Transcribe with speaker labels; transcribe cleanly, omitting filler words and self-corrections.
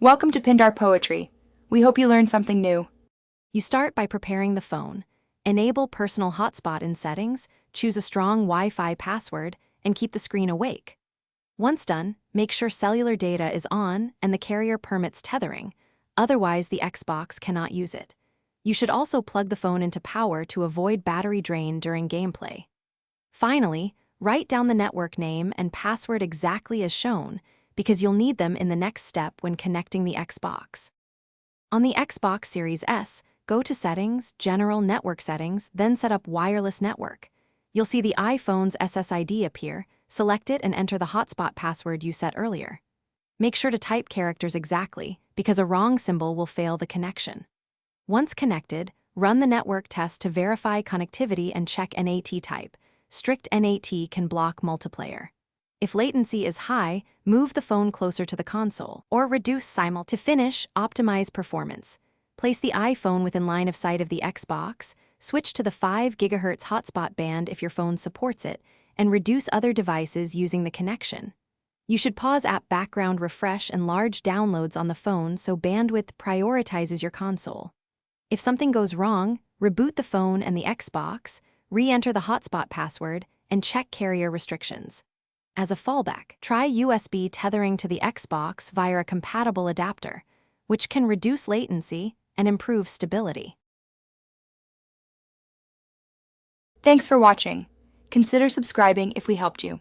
Speaker 1: Welcome to Pindar Poetry. We hope you learned something new.
Speaker 2: You start by preparing the phone. Enable personal hotspot in settings, choose a strong Wi-Fi password, and keep the screen awake. Once done, make sure cellular data is on and the carrier permits tethering, otherwise the Xbox cannot use it. You should also plug the phone into power to avoid battery drain during gameplay. Finally, write down the network name and password exactly as shown, because you'll need them in the next step when connecting the Xbox. On the Xbox Series S, go to Settings, General Network Settings, then set up Wireless Network. You'll see the iPhone's SSID appear, select it and enter the hotspot password you set earlier. Make sure to type characters exactly, because a wrong symbol will fail the connection. Once connected, run the network test to verify connectivity and check NAT type. Strict NAT can block multiplayer. If latency is high, move the phone closer to the console, or reduce simul. To finish, optimize performance. Place the iPhone within line of sight of the Xbox, switch to the 5 GHz hotspot band if your phone supports it, and reduce other devices using the connection. You should pause app background refresh and large downloads on the phone so bandwidth prioritizes your console. If something goes wrong, reboot the phone and the Xbox, re-enter the hotspot password, and check carrier restrictions. As a fallback, try USB tethering to the Xbox via a compatible adapter, which can reduce latency and improve stability.
Speaker 1: Thanks for watching. Consider subscribing if we helped you.